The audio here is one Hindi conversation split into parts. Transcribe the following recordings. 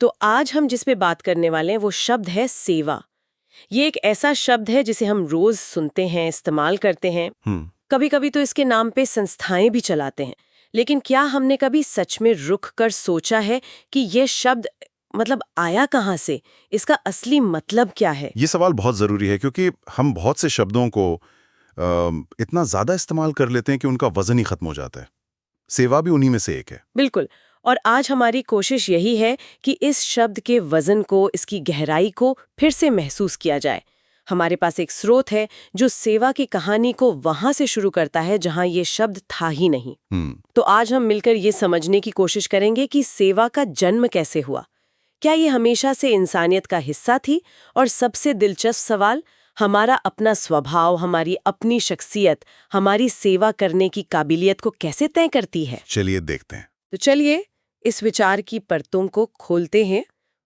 तो आज हम जिस पे बात करने वाले हैं वो शब्द है सेवा। ये एक ऐसा शब्द है जिसे हम रोज सुनते हैं, इस्तेमाल करते हैं। कभी कभी तो इसके नाम पे संस्थाएं भी चलाते हैं। लेकिन क्या हमने कभी सच में रुक कर सोचा है कि ये शब्द मतलब आया कहाँ से, इसका असली मतलब क्या है? ये सवाल बहुत जरूरी है क्योंकि हम बहुत से शब्दों को इतना ज्यादा इस्तेमाल कर लेते हैं कि उनका वजन ही खत्म हो जाता है। सेवा भी उन्हीं में से एक है। बिल्कुल। और आज हमारी कोशिश यही है कि इस शब्द के वजन को, इसकी गहराई को फिर से महसूस किया जाए। हमारे पास एक स्रोत है जो सेवा की कहानी को वहां से शुरू करता है जहां ये शब्द था ही नहीं। तो आज हम मिलकर ये समझने की कोशिश करेंगे कि सेवा का जन्म कैसे हुआ। क्या ये हमेशा से इंसानियत का हिस्सा थी? और सबसे दिलचस्प सवाल, हमारा अपना स्वभाव, हमारी अपनी शख्सियत, हमारी सेवा करने की काबिलियत को कैसे तय करती है? चलिए देखते हैं। तो चलिए इस विचार की परतों को खोलते हैं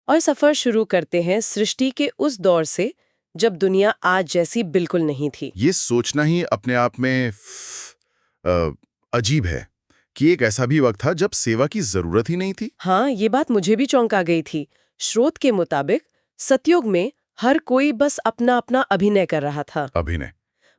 और सफर शुरू करते हैं सृष्टि के उस दौर से जब दुनिया आज जैसी बिल्कुल नहीं थी। ये सोचना ही अपने आप में अजीब है कि एक ऐसा भी वक्त था जब सेवा की जरूरत ही नहीं थी। हाँ, ये बात मुझे भी चौंका गई थी। स्रोत के मुताबिक सतयुग में हर कोई बस अपना अपना अभिनय कर रहा था। अभिनय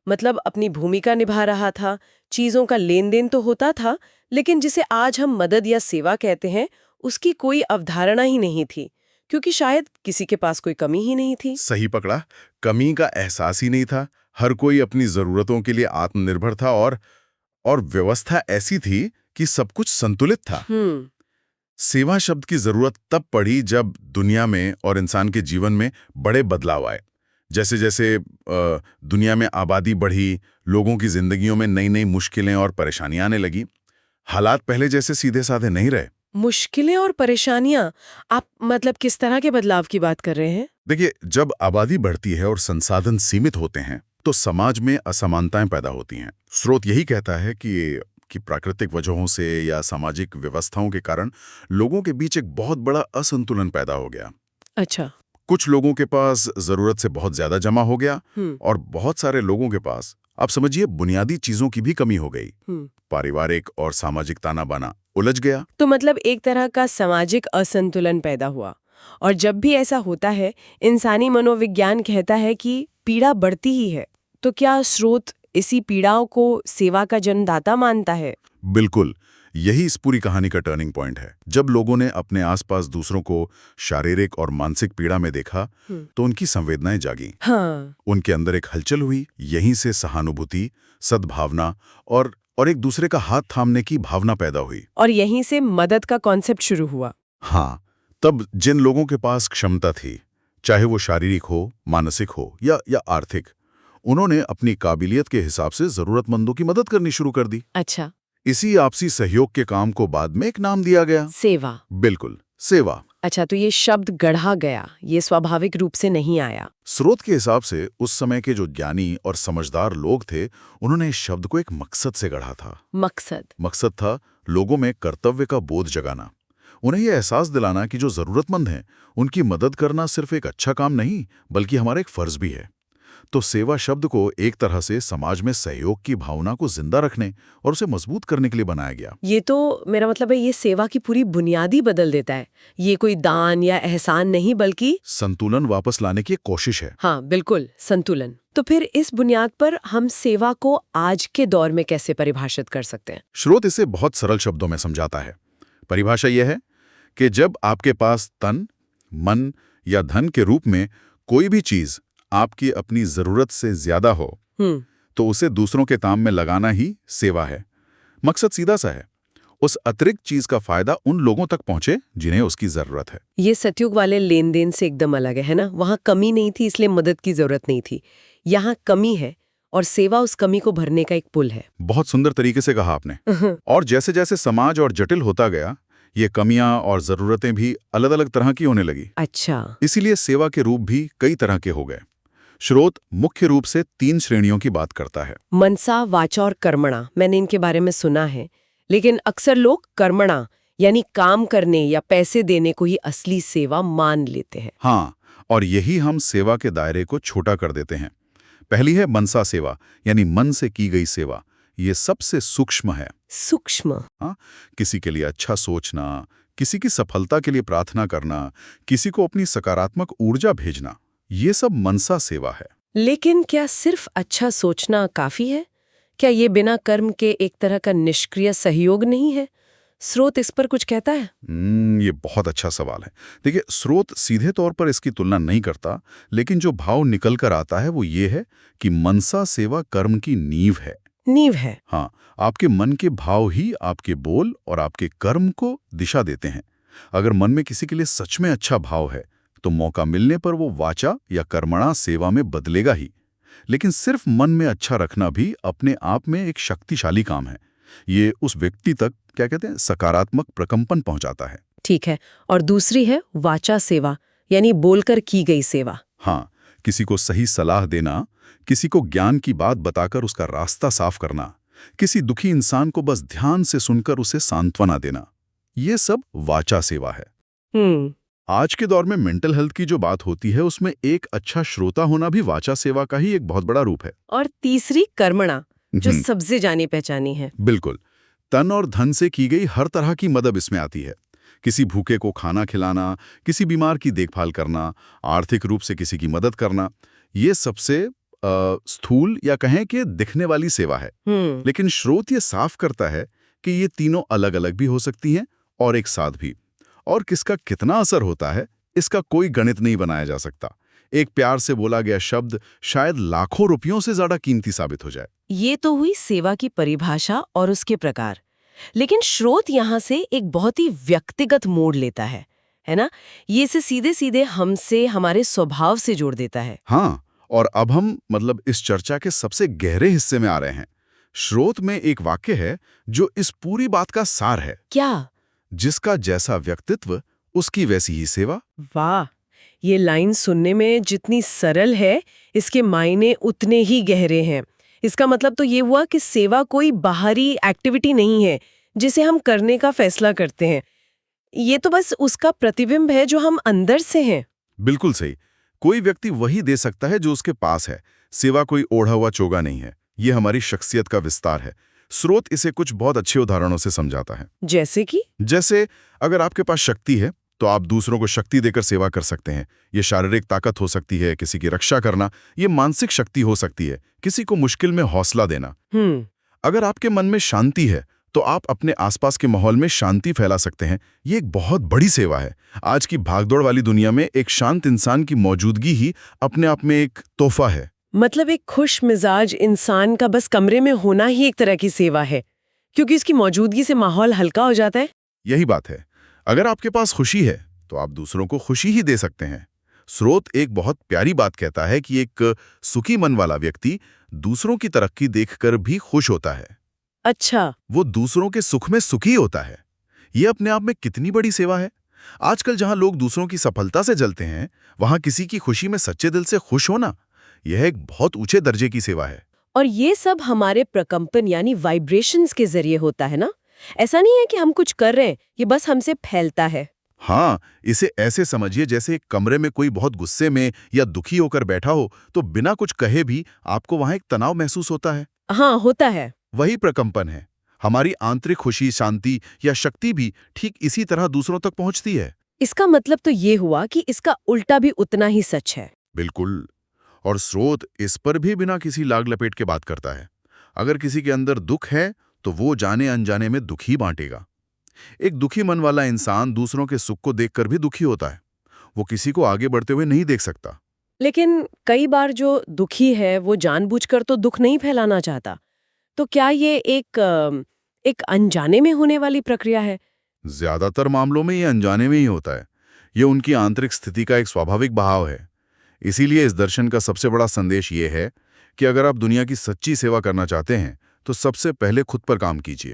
मतलब अपनी भूमिका निभा रहा था, चीजों का लेन देन तो होता था, लेकिन जिसे आज हम मदद या सेवा कहते हैं उसकी कोई अवधारणा ही नहीं थी, क्योंकि शायद किसी के पास कोई कमी ही नहीं थी। सही पकड़ा। कमी का एहसास ही नहीं था। हर कोई अपनी जरूरतों के लिए आत्मनिर्भर था और व्यवस्था ऐसी थी कि सब कुछ संतुलित था। सेवा शब्द की जरूरत तब पड़ी जब दुनिया में और इंसान के जीवन में बड़े बदलाव आए। जैसे जैसे दुनिया में आबादी बढ़ी, लोगों की जिंदगियों में नई नई मुश्किलें और परेशानियां आने लगी। हालात पहले जैसे सीधे साधे नहीं रहे। मुश्किलें और परेशानियां? आप मतलब किस तरह के बदलाव की बात कर रहे हैं? देखिए, जब आबादी बढ़ती है और संसाधन सीमित होते हैं तो समाज में असमानताएं पैदा होती हैं। स्रोत यही कहता है कि प्राकृतिक वजहों से या सामाजिक व्यवस्थाओं के कारण लोगों के बीच एक बहुत बड़ा असंतुलन पैदा हो गया। अच्छा। कुछ लोगों के पास जरूरत से बहुत ज्यादा जमा हो गया और बहुत सारे लोगों के पास, आप समझिए, बुनियादी चीजों की भी कमी हो गई। पारिवारिक और सामाजिक ताना बाना उलझ गया। तो मतलब एक तरह का सामाजिक असंतुलन पैदा हुआ। और जब भी ऐसा होता है, इंसानी मनोविज्ञान कहता है कि पीड़ा बढ़ती ही है। तो क्या स्रोत इसी पीड़ाओं को सेवा का जन्मदाता मानता है? बिल्कुल, यही इस पूरी कहानी का टर्निंग पॉइंट है। जब लोगों ने अपने आसपास दूसरों को शारीरिक और मानसिक पीड़ा में देखा तो उनकी संवेदनाएं जागी। हाँ। उनके अंदर एक हलचल हुई। यहीं से सहानुभूति, सद्भावना और एक दूसरे का हाथ थामने की भावना पैदा हुई। और यहीं से मदद का कॉन्सेप्ट शुरू हुआ। हाँ, तब जिन लोगों के पास क्षमता थी, चाहे वो शारीरिक हो, मानसिक हो या आर्थिक, उन्होंने अपनी काबिलियत के हिसाब से जरूरतमंदों की मदद करनी शुरू कर दी। अच्छा। इसी आपसी सहयोग के काम को बाद में एक नाम दिया गया, सेवा। बिल्कुल, सेवा। अच्छा, तो ये शब्द गढ़ा गया, ये स्वाभाविक रूप से नहीं आया। स्रोत के हिसाब से उस समय के जो ज्ञानी और समझदार लोग थे, उन्होंने इस शब्द को एक मकसद से गढ़ा था। मकसद था लोगों में कर्तव्य का बोध जगाना, उन्हें यह एहसास दिलाना कि जो जरूरतमंद हैं उनकी मदद करना सिर्फ एक अच्छा काम नहीं बल्कि हमारा एक फर्ज भी है। तो सेवा शब्द को एक तरह से समाज में सहयोग की भावना को जिंदा रखने और उसे मजबूत करने के लिए बनाया गया। ये तो मेरा मतलब है, ये सेवा की पूरी बुनियादी बदल देता है। ये कोई दान या एहसान नहीं बल्कि संतुलन वापस लाने की एक कोशिश है। हाँ बिल्कुल, संतुलन। तो फिर इस बुनियाद पर हम सेवा को आज के दौर में कैसे परिभाषित कर सकते हैं? स्रोत इसे बहुत सरल शब्दों में समझाता है। परिभाषा यह है कि जब आपके पास तन, मन या धन के रूप में कोई भी चीज आपकी अपनी जरूरत से ज्यादा हो तो उसे दूसरों के काम में लगाना ही सेवा है। मकसद सीधा सा है, उस अतिरिक्त चीज का फायदा उन लोगों तक पहुंचे जिन्हें उसकी जरूरत है। ये सतयुग वाले लेन देन से एकदम अलग है ना? वहां कमी नहीं थी इसलिए मदद की जरूरत नहीं थी। यहाँ कमी है और सेवा उस कमी को भरने का एक पुल है। बहुत सुंदर तरीके से कहा आपने। और जैसे जैसे समाज और जटिल होता गया, ये कमियां और जरूरतें भी अलग अलग तरह की होने लगी। अच्छा। इसीलिए सेवा के रूप भी कई तरह के हो गए। स्रोत मुख्य रूप से 3 श्रेणियों की बात करता है। मनसा, वाचा और कर्मणा। मैंने इनके बारे में सुना है, लेकिन अक्सर लोग कर्मणा यानी काम करने या पैसे देने को ही असली सेवा मान लेते हैं। हाँ, और यही हम सेवा के दायरे को छोटा कर देते हैं। पहली है मनसा सेवा, यानी मन से की गई सेवा। ये सबसे सूक्ष्म है। सूक्ष्म? हाँ, किसी के लिए अच्छा सोचना, किसी की सफलता के लिए प्रार्थना करना, किसी को अपनी सकारात्मक ऊर्जा भेजना, ये सब मनसा सेवा है। लेकिन क्या सिर्फ अच्छा सोचना काफी है? क्या ये बिना कर्म के एक तरह का निष्क्रिय सहयोग नहीं है? स्रोत इस पर कुछ कहता है? ये बहुत अच्छा सवाल है। देखिए, स्रोत सीधे तौर पर इसकी तुलना नहीं करता, लेकिन जो भाव निकल कर आता है वो ये है कि मनसा सेवा कर्म की नींव है। नींव है। हाँ, आपके मन के भाव ही आपके बोल और आपके कर्म को दिशा देते हैं। अगर मन में किसी के लिए सच में अच्छा भाव है, तो मौका मिलने पर वो वाचा या कर्मणा सेवा में बदलेगा ही। लेकिन सिर्फ मन में अच्छा रखना भी अपने आप में एक शक्तिशाली काम है। ये उस व्यक्ति तक क्या कहते हैं सकारात्मक प्रकंपन पहुंचाता है। ठीक है। और दूसरी है वाचा सेवा, यानी बोलकर की गई सेवा। हाँ, किसी को सही सलाह देना, किसी को ज्ञान की बात बताकर उसका रास्ता साफ करना, किसी दुखी इंसान को बस ध्यान से सुनकर उसे सांत्वना देना, ये सब वाचा सेवा है। आज के दौर में मेंटल हेल्थ की जो बात होती है उसमें एक अच्छा श्रोता होना भी वाचा सेवा का ही एक बहुत बड़ा रूप है। और तीसरी कर्मणा, जो सबसे जानी पहचानी है। बिल्कुल, तन और धन से की गई हर तरह की मदद इसमें आती है। किसी भूखे को खाना खिलाना, किसी बीमार की देखभाल करना, आर्थिक रूप से किसी की मदद करना, ये सबसे स्थूल या कहें कि दिखने वाली सेवा है। लेकिन स्रोत ये साफ करता है कि ये तीनों अलग अलग भी हो सकती हैं और एक साथ भी। और किसका कितना असर होता है, इसका कोई गणित नहीं बनाया जा सकता। एक प्यार से बोला गया शब्द शायद लाखों रुपयों से ज्यादा कीमती साबित हो जाए। ये तो हुई सेवा की परिभाषा और उसके प्रकार। लेकिन स्रोत यहाँ से एक बहुत ही व्यक्तिगत मोड़ लेता है ना? ये इसे सीधे सीधे हमसे, हमारे स्वभाव से जोड़ देता है। हाँ, और अब हम इस चर्चा के सबसे गहरे हिस्से में आ रहे हैं। स्रोत में एक वाक्य है जो इस पूरी बात का सार है। क्या? जिसका जैसा व्यक्तित्व, उसकी वैसी ही सेवा। वाह, ये लाइन सुनने में जितनी सरल है, इसके मायने उतने ही गहरे हैं। इसका मतलब तो ये हुआ कि सेवा कोई बाहरी एक्टिविटी नहीं है जिसे हम करने का फैसला करते हैं। ये तो बस उसका प्रतिबिंब है जो हम अंदर से हैं। बिल्कुल सही। कोई व्यक्ति वही दे सकता है जो उसके पास है। सेवा कोई ओढ़ा हुआ चोगा नहीं है, ये हमारी शख्सियत का विस्तार है। स्रोत इसे कुछ बहुत अच्छे उदाहरणों से समझाता है। जैसे अगर आपके पास शक्ति है तो आप दूसरों को शक्ति देकर सेवा कर सकते हैं। ये शारीरिक ताकत हो सकती है, किसी की रक्षा करना, ये मानसिक शक्ति हो सकती है, किसी को मुश्किल में हौसला देना। अगर आपके मन में शांति है तो आप अपने आसपास के माहौल में शांति फैला सकते हैं। ये एक बहुत बड़ी सेवा है। आज की भागदौड़ वाली दुनिया में एक शांत इंसान की मौजूदगी ही अपने आप में एक तोहफा है। मतलब एक खुश मिजाज इंसान का बस कमरे में होना ही एक तरह की सेवा है, क्योंकि इसकी मौजूदगी से माहौल हल्का हो जाता है। यही बात है। अगर आपके पास खुशी है तो आप दूसरों को खुशी ही दे सकते हैं। स्रोत एक बहुत प्यारी बात कहता है कि एक सुखी मन वाला व्यक्ति दूसरों की तरक्की देखकर भी खुश होता है। अच्छा, वो दूसरों के सुख में सुखी होता है। ये अपने आप में कितनी बड़ी सेवा है। आजकल जहां लोग दूसरों की सफलता से जलते हैं, वहां किसी की खुशी में सच्चे दिल से खुश होना, यह एक बहुत ऊंचे दर्जे की सेवा है। और ये सब हमारे प्रकंपन यानी वाइब्रेशंस के जरिए होता है ना? ऐसा नहीं है कि हम कुछ कर रहे हैं, ये बस हमसे फैलता है। हाँ, इसे ऐसे समझिए जैसे एक कमरे में कोई बहुत गुस्से में या दुखी होकर बैठा हो तो बिना कुछ कहे भी आपको वहां एक तनाव महसूस होता है। हाँ, होता है। वही प्रकंपन है। हमारी आंतरिक खुशी, शांति या शक्ति भी ठीक इसी तरह दूसरों तक पहुंचती है। इसका मतलब तो ये हुआ कि इसका उल्टा भी उतना ही सच है। बिल्कुल। और स्रोत इस पर भी बिना किसी लाग लपेट के बात करता है। अगर किसी के अंदर दुख है तो वो जाने अनजाने में दुख ही बांटेगा। एक दुखी मन वाला इंसान दूसरों के सुख को देखकर भी दुखी होता है। वो किसी को आगे बढ़ते हुए नहीं देख सकता। लेकिन कई बार जो दुखी है वो जानबूझकर तो दुख नहीं फैलाना चाहता। तो क्या ये एक अनजाने में होने वाली प्रक्रिया है? ज्यादातर मामलों में ये अनजाने में ही होता है। ये उनकी आंतरिक स्थिति का एक स्वाभाविक बहाव है। इसीलिए इस दर्शन का सबसे बड़ा संदेश ये है कि अगर आप दुनिया की सच्ची सेवा करना चाहते हैं तो सबसे पहले खुद पर काम कीजिए।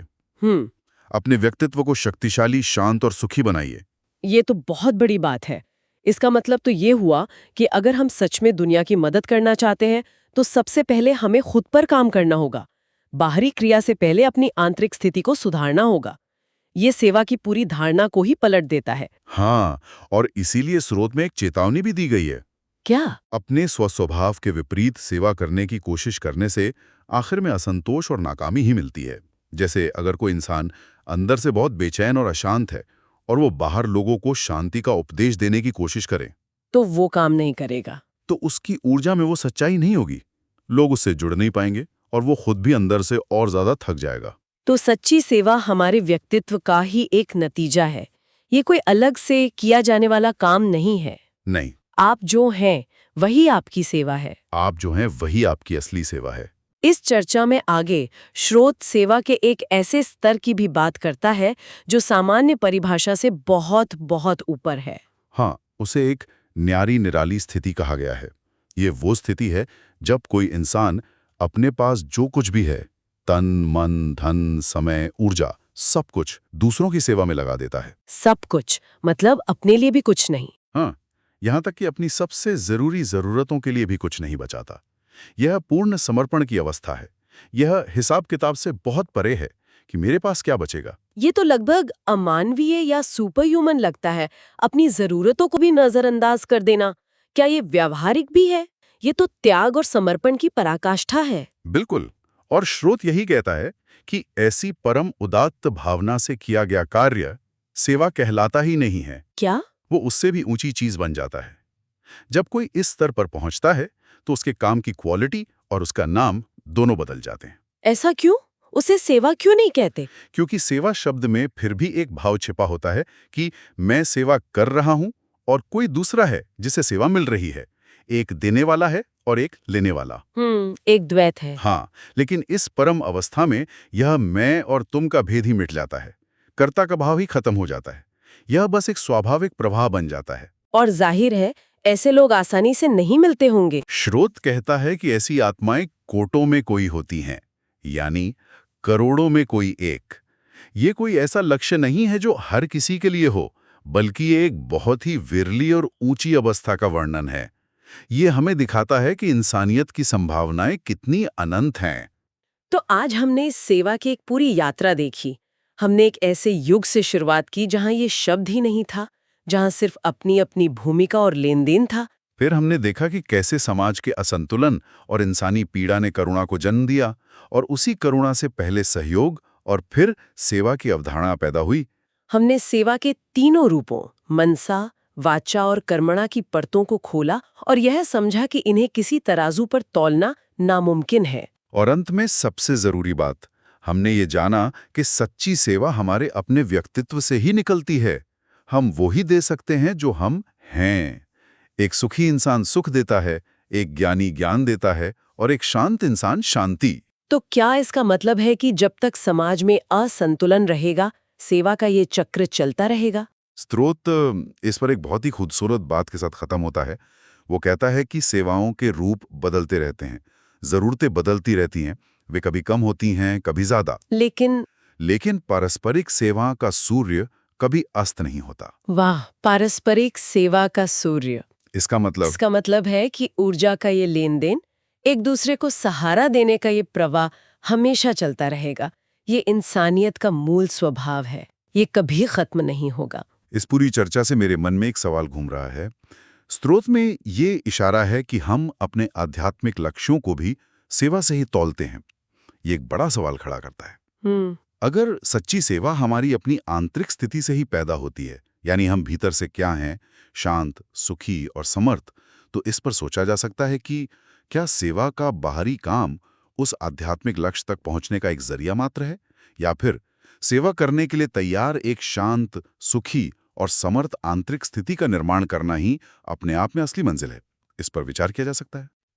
अपने व्यक्तित्व को शक्तिशाली, शांत और सुखी बनाइए। ये तो बहुत बड़ी बात है। इसका मतलब तो ये हुआ कि अगर हम सच में दुनिया की मदद करना चाहते हैं तो सबसे पहले हमें खुद पर काम करना होगा। बाहरी क्रिया से पहले अपनी आंतरिक स्थिति को सुधारना होगा। ये सेवा की पूरी धारणा को ही पलट देता है। हाँ, और इसीलिए स्रोत में एक चेतावनी भी दी गई है। क्या? अपने स्वस्वभाव के विपरीत सेवा करने की कोशिश करने से आखिर में असंतोष और नाकामी ही मिलती है। जैसे अगर कोई इंसान अंदर से बहुत बेचैन और अशांत है और वो बाहर लोगों को शांति का उपदेश देने की कोशिश करे, तो वो काम नहीं करेगा। तो उसकी ऊर्जा में वो सच्चाई नहीं होगी। लोग उससे जुड़ नहीं पाएंगे और वो खुद भी अंदर से और ज्यादा थक जाएगा। तो सच्ची सेवा हमारे व्यक्तित्व का ही एक नतीजा है। ये कोई अलग से किया जाने वाला काम नहीं है। नहीं, आप जो हैं वही आपकी सेवा है। आप जो हैं वही आपकी असली सेवा है। इस चर्चा में आगे श्रोत सेवा के एक ऐसे स्तर की भी बात करता है जो सामान्य परिभाषा से बहुत बहुत ऊपर है। हाँ, उसे एक न्यारी निराली स्थिति कहा गया है। ये वो स्थिति है जब कोई इंसान अपने पास जो कुछ भी है, तन, मन, धन, समय, ऊर्जा, सब कुछ दूसरों की सेवा में लगा देता है। सब कुछ मतलब अपने लिए भी कुछ नहीं। हाँ, यहाँ तक कि अपनी सबसे जरूरी जरूरतों के लिए भी कुछ नहीं बचाता। यह पूर्ण समर्पण की अवस्था है। यह हिसाब किताब से बहुत परे है कि मेरे पास क्या बचेगा। ये तो लगभग अमानवीय या सुपर ह्यूमन लगता है, अपनी जरूरतों को भी नजरअंदाज कर देना। क्या ये व्यावहारिक भी है? ये तो त्याग और समर्पण की पराकाष्ठा है। बिल्कुल। और श्रोत यही कहता है कि ऐसी परम उदात्त भावना से किया गया कार्य सेवा कहलाता ही नहीं है। क्या? वो उससे भी ऊंची चीज बन जाता है। जब कोई इस स्तर पर पहुंचता है तो उसके काम की क्वालिटी और उसका नाम दोनों बदल जाते हैं। ऐसा क्यों? उसे सेवा क्यों नहीं कहते? क्योंकि सेवा शब्द में फिर भी एक भाव छिपा होता है कि मैं सेवा कर रहा हूं और कोई दूसरा है जिसे सेवा मिल रही है। एक देने वाला है और एक लेने वाला। एक द्वैत है। हाँ, लेकिन इस परम अवस्था में यह मैं और तुम का भेद ही मिट जाता है। कर्ता का भाव ही खत्म हो जाता है। यह बस एक स्वाभाविक प्रवाह बन जाता है। और जाहिर है ऐसे लोग आसानी से नहीं मिलते होंगे। श्रोत कहता है कि ऐसी आत्माएं कोटों में कोई होती हैं, यानी करोड़ों में कोई एक। ये कोई ऐसा लक्ष्य नहीं है जो हर किसी के लिए हो, बल्कि ये एक बहुत ही विरली और ऊंची अवस्था का वर्णन है। ये हमें दिखाता है कि इंसानियत की संभावनाएं कितनी अनंत हैं। तो आज हमने इस सेवा की एक पूरी यात्रा देखी। हमने एक ऐसे युग से शुरुआत की जहां ये शब्द ही नहीं था, जहां सिर्फ अपनी अपनी भूमिका और लेन देन था। फिर हमने देखा कि कैसे समाज के असंतुलन और इंसानी पीड़ा ने करुणा को जन्म दिया, और उसी करुणा से पहले सहयोग और फिर सेवा की अवधारणा पैदा हुई। हमने सेवा के तीनों रूपों मनसा, वाचा और कर्मणा की परतों को खोला और यह समझा कि इन्हें किसी तराजू पर तौलना नामुमकिन है। और अंत में सबसे जरूरी बात, हमने ये जाना कि सच्ची सेवा हमारे अपने व्यक्तित्व से ही निकलती है। हम वो ही दे सकते हैं जो हम हैं। एक सुखी इंसान सुख देता है, एक ज्ञानी ज्ञान देता है और एक शांत इंसान शांति। तो क्या इसका मतलब है कि जब तक समाज में असंतुलन रहेगा, सेवा का ये चक्र चलता रहेगा? स्रोत इस पर एक बहुत ही खूबसूरत बात के साथ खत्म होता है। वो कहता है कि सेवाओं के रूप बदलते रहते हैं, जरूरतें बदलती रहती हैं, वे कभी कम होती हैं, कभी ज्यादा। लेकिन पारस्परिक सेवा का सूर्य कभी अस्त नहीं होता। वाह, पारस्परिक सेवा का सूर्य। इसका मतलब है कि ऊर्जा का ये लेन देन, एक दूसरे को सहारा देने का ये प्रवाह हमेशा चलता रहेगा। ये इंसानियत का मूल स्वभाव है, ये कभी खत्म नहीं होगा। इस पूरी चर्चा से मेरे मन में एक सवाल घूम रहा है। स्रोत में ये इशारा है कि हम अपने आध्यात्मिक लक्ष्यों को भी सेवा से ही तौलते हैं। ये एक बड़ा सवाल खड़ा करता है। अगर सच्ची सेवा हमारी अपनी आंतरिक स्थिति से ही पैदा होती है, यानी हम भीतर से क्या हैं, शांत, सुखी और समर्थ, तो इस पर सोचा जा सकता है कि क्या सेवा का बाहरी काम उस आध्यात्मिक लक्ष्य तक पहुंचने का एक जरिया मात्र है, या फिर सेवा करने के लिए तैयार एक शांत, सुखी और समर्थ आंतरिक स्थिति का निर्माण करना ही अपने आप में असली मंजिल है। इस पर विचार किया जा सकता है।